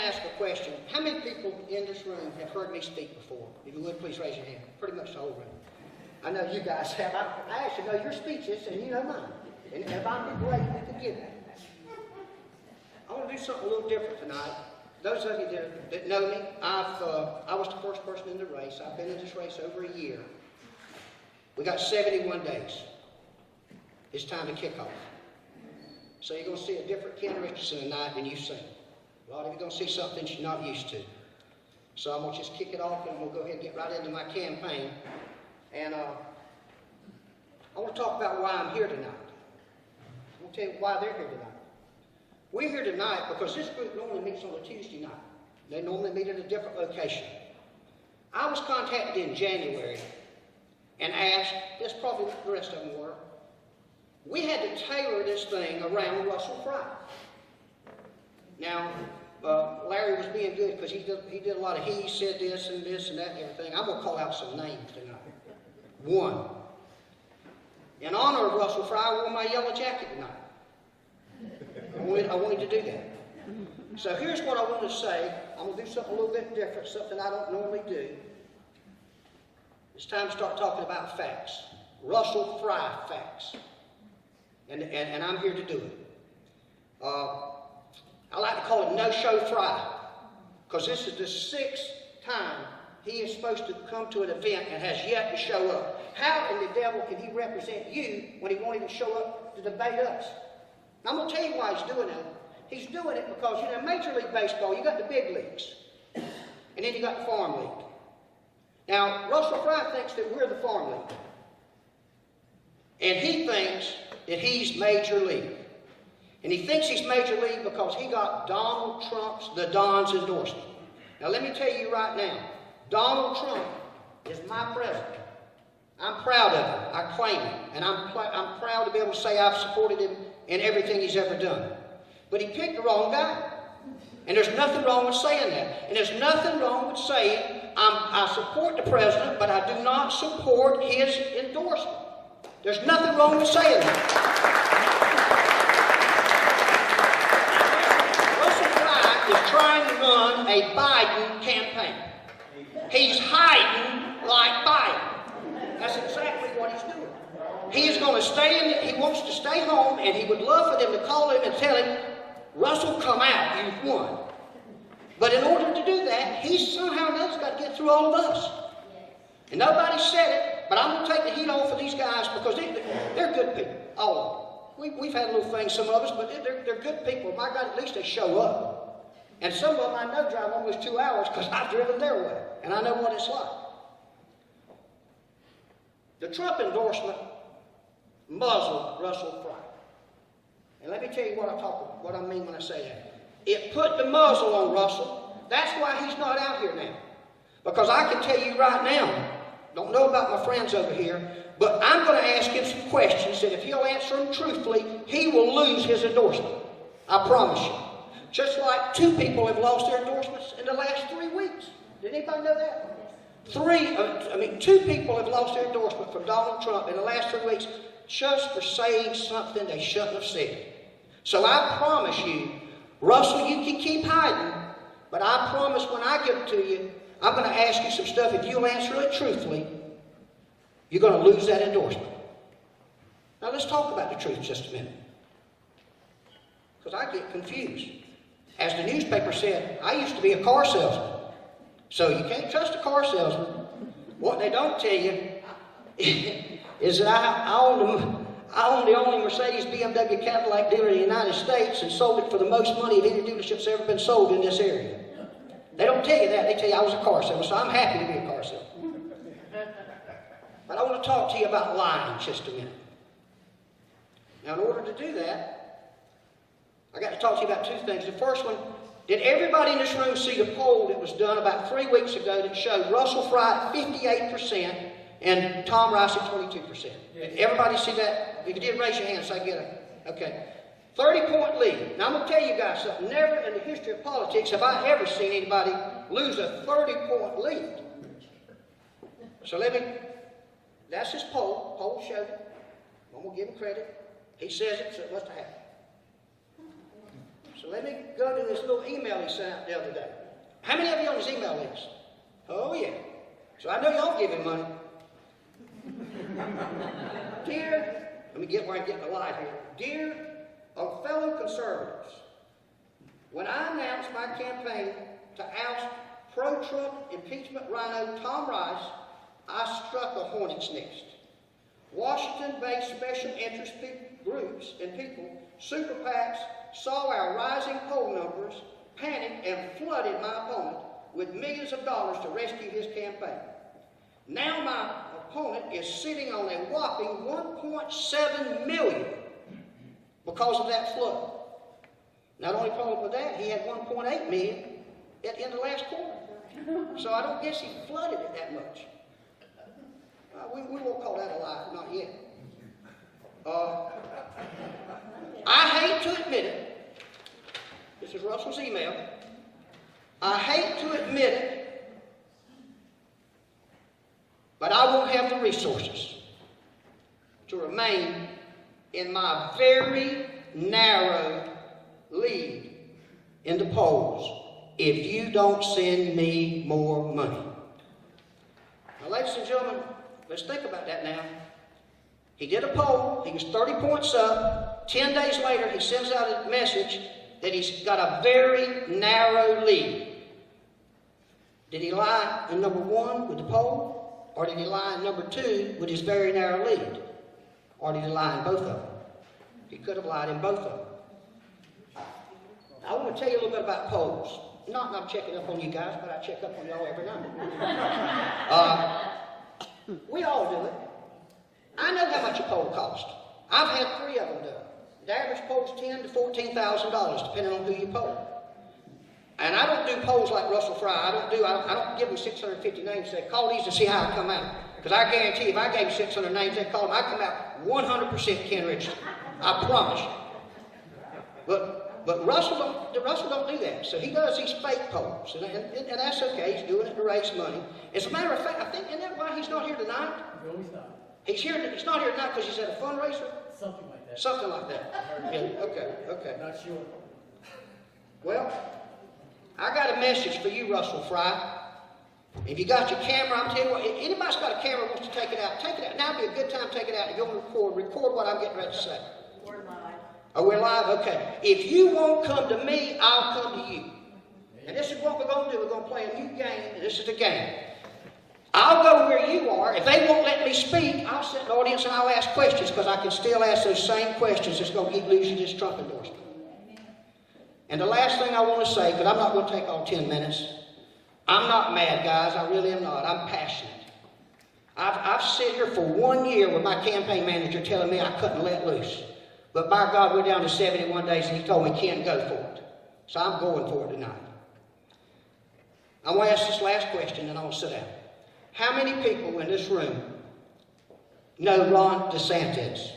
ask a question. How many people in this room have heard me speak before? If you would, please raise your hand. Pretty much the whole room. I know you guys have. I actually know your speeches, and you know mine. And if I'm great, you can give that. I want to do something a little different tonight. Those of you that know me, I was the first person in the race. I've been in this race over a year. We got 71 days. It's time to kick off. So you're going to see a different Ken Richardson tonight than you've seen. A lot of you are going to see something you're not used to. So I'm going to just kick it off, and we'll go ahead and get right into my campaign. And I want to talk about why I'm here tonight. I'm going to tell you why they're here tonight. We're here tonight because this group normally meets on a Tuesday night. They normally meet at a different location. I was contacted in January and asked, this probably the rest of them were, we had to tailor this thing around Russell Fry. Now, Larry was being good because he did a lot of he said this and that and everything. I'm going to call out some names tonight. One, in honor of Russell Fry, I wore my yellow jacket tonight. I wanted to do that. So here's what I want to say. I'm going to do something a little bit different, something I don't normally do. It's time to start talking about facts. Russell Fry facts. And I'm here to do it. I like to call it no-show Fry, because this is the 6th time he is supposed to come to an event and has yet to show up. How in the devil can he represent you when he won't even show up to debate us? I'm going to tell you why he's doing it. He's doing it because, you know, Major League Baseball, you got the big leagues, and then you got the farm league. Now, Russell Fry thinks that we're the farm league, and he thinks that he's Major League. And he thinks he's Major League because he got Donald Trump's, the Don's endorsement. Now, let me tell you right now, Donald Trump is my president. I'm proud of him. I claim him. And I'm proud to be able to say I've supported him in everything he's ever done. But he picked the wrong guy. And there's nothing wrong with saying that. And there's nothing wrong with saying I support the president, but I do not support his endorsement. There's nothing wrong with saying that. Russell Fry is trying to run a Biden campaign. He's hiding like Biden. That's exactly what he's doing. He is going to stay he wants to stay home, and he would love for them to call him and tell him, Russell, come out, you've won. But in order to do that, he somehow or other's got to get through all of us. And nobody said it, but I'm going to take the heat off of these guys because they're good people, all of them. We've had little things, some of us, but they're good people. My God, at least they show up. And some of them I know drive almost 2 hours because I've driven their way, and I know what it's like. The Trump endorsement muzzled Russell Fry. And let me tell you what I mean when I say that. It put the muzzle on Russell. That's why he's not out here now. Because I can tell you right now, don't know about my friends over here, but I'm going to ask him some questions, and if he'll answer them truthfully, he will lose his endorsement. I promise you. Just like 2 people have lost their endorsements in the last 3 weeks. Did anybody know that? 2 people have lost their endorsement from Donald Trump in the last 3 weeks just for saying something they shouldn't have said. So I promise you, Russell, you can keep hiding, but I promise when I give it to you, I'm going to ask you some stuff. If you'll answer it truthfully, you're going to lose that endorsement. Now let's talk about the truth just a minute. Because I get confused. As the newspaper said, I used to be a car salesman. So you can't trust a car salesman. What they don't tell you is that I own the only Mercedes, BMW, Cadillac dealer in the United States and sold it for the most money of any dealership's ever been sold in this area. They don't tell you that. They tell you I was a car salesman, so I'm happy to be a car salesman. But I want to talk to you about lying just a minute. Now, in order to do that, I got to talk to you about 2 things. The first one, did everybody in this room see the poll that was done about 3 weeks ago that showed Russell Fry at 58% and Tom Rice at 22%? Did everybody see that? If you did, raise your hand so I get it. Okay. 30-point lead. Now, I'm going to tell you guys something. Never in the history of politics have I ever seen anybody lose a 30-point lead. So that's his poll. Poll showed it. I'm going to give him credit. He says it, so it must have happened. So let me go to this little email he sent out the other day. How many of you on his email list? Oh, yeah. So I know y'all give him money. Dear, let me get where I get the light here. Dear fellow conservatives, when I announced my campaign to oust pro-Trump impeachment rhino Tom Rice, I struck a hornet's nest. Washington-based special interest groups and people, super PACs, saw our rising poll numbers, panicked, and flooded my opponent with millions of dollars to rescue his campaign. Now my opponent is sitting on a whopping $1.7 million because of that flood. Not only problem with that, he had $1.8 million in the last quarter. So I don't guess he flooded it that much. We won't call that a lie, not yet. I hate to admit it. This is Russell's email. I hate to admit it, but I won't have the resources to remain in my very narrow lead in the polls if you don't send me more money. Now, ladies and gentlemen, let's think about that now. He did a poll. He was 30 points up. 10 days later, he sends out a message that he's got a very narrow lead. Did he lie in number one with the poll? Or did he lie in number two with his very narrow lead? Or did he lie in both of them? He could have lied in both of them. I want to tell you a little bit about polls. Not that I'm checking up on you guys, but I check up on y'all every night. We all do it. I know how much a poll costs. I've had 3 of them done. The average poll's $10,000 to $14,000, depending on who you poll. And I don't do polls like Russell Fry. I don't give them 650 names and say, call these to see how I come out. Because I guarantee you, if I gave 600 names, they'd call them, I come out 100% Ken Richardson. I promise you. But Russell don't do that. So he does these fake polls. And that's okay. He's doing it to raise money. As a matter of fact, I think, isn't that why he's not here tonight? No, he's not. He's not here tonight because he's at a fundraiser? Something like that. Something like that. Yeah, okay. Not sure. Well, I got a message for you, Russell Fry. If you got your camera, I'm telling you what, if anybody's got a camera and wants to take it out, take it out. Now would be a good time to take it out and go and record what I'm getting ready to say. We're live. Oh, we're live? Okay. If you won't come to me, I'll come to you. And this is what we're going to do. We're going to play a new game, and this is the game. I'll go where you are. If they won't let me speak, I'll sit in the audience and I'll ask questions because I can still ask those same questions that's going to keep losing this Trump endorsement. And the last thing I want to say, because I'm not going to take all 10 minutes, I'm not mad, guys. I really am not. I'm passionate. I've sat here for 1 year with my campaign manager telling me I couldn't let loose. But by God, we're down to 71 days and he told me can't go for it. So I'm going for it tonight. I want to ask this last question and I want to sit down. How many people in this room know Ron DeSantis?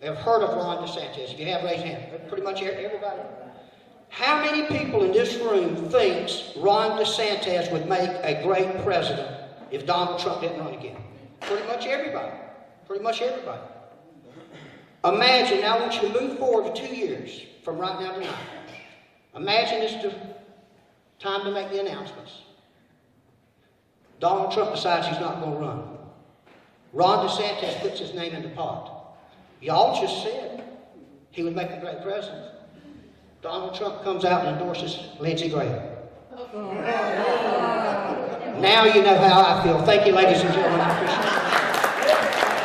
Have heard of Ron DeSantis? If you have, raise your hand. Pretty much everybody. How many people in this room thinks Ron DeSantis would make a great president if Donald Trump didn't run again? Pretty much everybody. Pretty much everybody. Imagine, now I want you to move forward to 2 years from right now to tonight. Imagine this is the time to make the announcements. Donald Trump decides he's not going to run. Ron DeSantis puts his name in the pot. Y'all just said he would make a great president. Donald Trump comes out and endorses Lindsey Graham. Now you know how I feel. Thank you, ladies and gentlemen. I appreciate it.